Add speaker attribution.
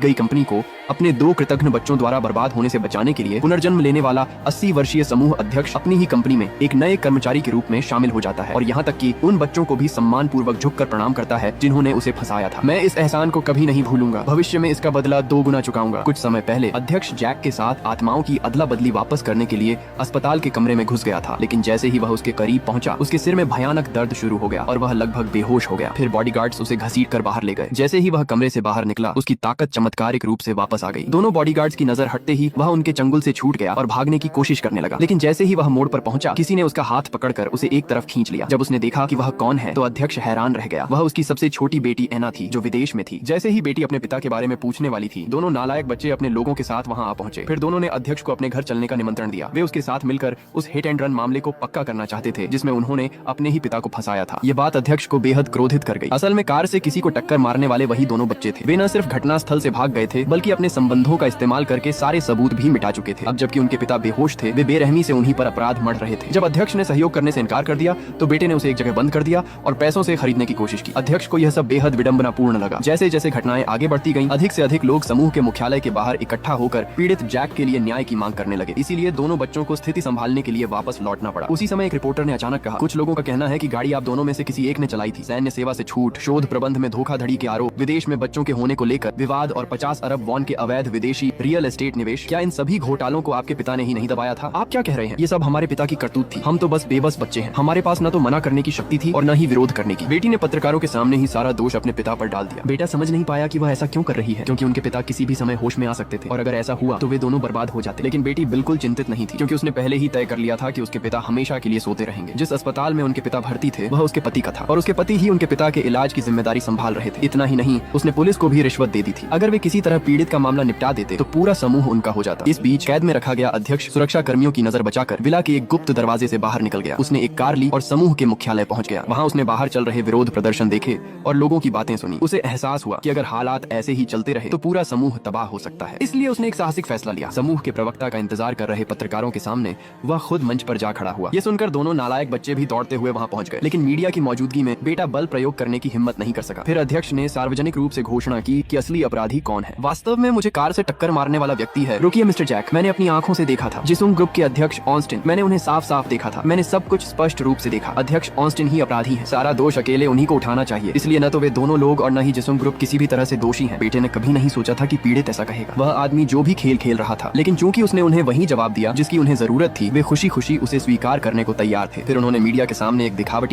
Speaker 1: गई कंपनी को अपने 2 कृतघ्न बच्चों द्वारा बर्बाद होने से बचाने के लिए पुनर्जन्म लेने वाला 80 वर्षीय समूह अध्यक्ष अपनी ही कंपनी में एक नए कर्मचारी के रूप में शामिल हो जाता है और यहाँ तक कि उन बच्चों को भी सम्मान पूर्वक झुककर प्रणाम करता है जिन्होंने उसे फंसाया था। मैं इस एहसान को कभी नहीं भूलूंगा, भविष्य में इसका बदला 2 गुना चुकाऊंगा। कुछ समय पहले अध्यक्ष जैक के साथ आत्माओं की अदला बदली वापस करने के लिए अस्पताल के कमरे में घुस गया था, लेकिन जैसे ही वह उसके करीब पहुंचा उसके सिर में भयानक दर्द शुरू हो गया और वह लगभग बेहोश हो गया। फिर बॉडीगार्ड्स उसे घसीट कर बाहर ले गए। जैसे ही वह कमरे से बाहर निकला उसकी ताकत चमत्कारिक रूप से वापस आ गई। दोनों बॉडीगार्ड्स की नजर हटते ही वह उनके चंगुल से छूट गया और भागने की कोशिश करने लगा, लेकिन जैसे ही वह मोड़ पर पहुंचा किसी ने उसका हाथ पकड़कर उसे एक तरफ खींच लिया। जब उसने देखा कि वह कौन है तो अध्यक्ष हैरान रह गया। वह उसकी सबसे छोटी बेटी एना थी जो विदेश में थी। जैसे ही बेटी अपने पिता के बारे में पूछने वाली थी दोनों नालायक बच्चे अपने लोगों के साथ वहां आ पहुंचे। फिर दोनों ने अध्यक्ष को अपने घर चलने का निमंत्रण दिया। वे उसके साथ मिलकर उस हिट एंड रन मामले को पक्का करना चाहते थे जिसमें उन्होंने अपने ही पिता को फंसाया था। ये बात अध्यक्ष को बेहद क्रोधित कर गई। असल में कार से किसी को टक्कर मारने वाले वही दोनों बच्चे थे। वे न सिर्फ घटनास्थल से भाग गए थे बल्कि अपने संबंधों का इस्तेमाल करके सारे सबूत भी मिटा चुके थे। अब जबकि उनके पिता बेहोश थे वे बेरहमी से उन्हीं पर अपराध मढ़ रहे थे। जब अध्यक्ष ने सहयोग करने से इनकार कर दिया तो बेटे ने उसे एक जगह बंद कर दिया और पैसों से खरीदने की कोशिश की। अध्यक्ष को यह सब बेहद विडंबनापूर्ण लगा। जैसे जैसे घटनाएं आगे बढ़ती गईं, अधिक से अधिक लोग समूह के मुख्यालय के बाहर इकट्ठा होकर पीड़ित जैक के लिए न्याय की मांग करने लगे। इसीलिए दोनों बच्चों को स्थिति संभालने के लिए वापस लौटना पड़ा। उसी समय एक रिपोर्टर ने अचानक कहा, कुछ लोगों का कहना है कि गाड़ी आप दोनों में से किसी एक ने चलाई थी। सैन्य सेवा से छूट, शोध प्रबंध में धोखाधड़ी के आरोप, विदेश में बच्चों के होने को लेकर विवाद और 50 अरब वॉन के अवैध विदेशी रियल एस्टेट निवेश, क्या इन सभी घोटालों को आपके पिता ने ही नहीं दबाया था? आप क्या कह रहे हैं? ये सब हमारे पिता की करतूत थी। हम तो बस बेबस बच्चे हैं। हमारे पास न तो मना करने की शक्ति थी और न ही विरोध करने की। बेटी ने पत्रकारों के सामने ही सारा दोष अपने पिता पर डाल दिया। बेटा समझ नहीं पाया कि वह ऐसा क्यों कर रही है, क्योंकि उनके पिता किसी भी समय होश में आ सकते थे और अगर ऐसा हुआ तो वे दोनों बर्बाद हो जाते। लेकिन बेटी बिल्कुल चिंतित नहीं थी क्योंकि उसने पहले ही तय कर लिया था कि उसके पिता हमेशा के लिए सोते रहेंगे। जिस अस्पताल में उनके पिता भर्ती थे वह उसके पति का था और उसके पति ही उनके पिता के इलाज की जिम्मेदारी संभाल रहे थे। इतना ही नहीं, उसने पुलिस को भी रिश्वत दे दी थी। अगर वे किसी तरह पीड़ित का मामला निपटा देते तो पूरा समूह उनका हो जाता। इस बीच कैद में रखा गया अध्यक्ष सुरक्षा कर्मियों की नजर बचाकर विला के एक गुप्त दरवाजे से बाहर निकल गया। उसने एक कार ली और समूह के मुख्यालय पहुंच गया। वहां उसने बाहर चल रहे विरोध प्रदर्शन देखे और लोगों की बातें सुनी। उसे एहसास हुआ कि अगर हालात ऐसे ही चलते रहे तो पूरा समूह तबाह हो सकता है। इसलिए उसने एक साहसिक फैसला लिया। समूह के प्रवक्ता का इंतजार कर रहे पत्रकारों के सामने वह खुद मंच पर जा खड़ा हुआ। ये सुनकर दोनों नालायक बच्चे भी दौड़ते हुए वहां पहुंच गए, लेकिन मीडिया की मौजूदगी में बेटा बल प्रयोग करने की हिम्मत नहीं कर सका। फिर अध्यक्ष ने सार्वजनिक रूप से घोषणा की कि असली अपराधी कौन है। वास्तव में मुझे कार से टक्कर मारने वाला व्यक्ति है। रुकिए मिस्टर जैक, मैंने अपनी आंखों से देखा था। जिसुंग ग्रुप के अध्यक्ष ऑस्टिन, मैंने उन्हें साफ साफ देखा था। मैंने सब कुछ स्पष्ट रूप से देखा। अध्यक्ष ऑस्टिन ही अपराधी है। सारा दोष अकेले उन्हीं को उठाना चाहिए। इसलिए न तो वे दोनों लोग और न ही जिसुंग ग्रुप किसी भी तरह से दोषी हैं। बेटे ने कभी नहीं सोचा था कि पीड़ित ऐसा कहेगा। वह आदमी जो भी खेल खेल रहा था, लेकिन चूंकि उसने उन्हें वही जवाब दिया जिसकी उन्हें जरूरत थी, वे खुशी खुशी उसे स्वीकार करने को तैयार थे। फिर उन्होंने मीडिया के सामने एक दिखावटी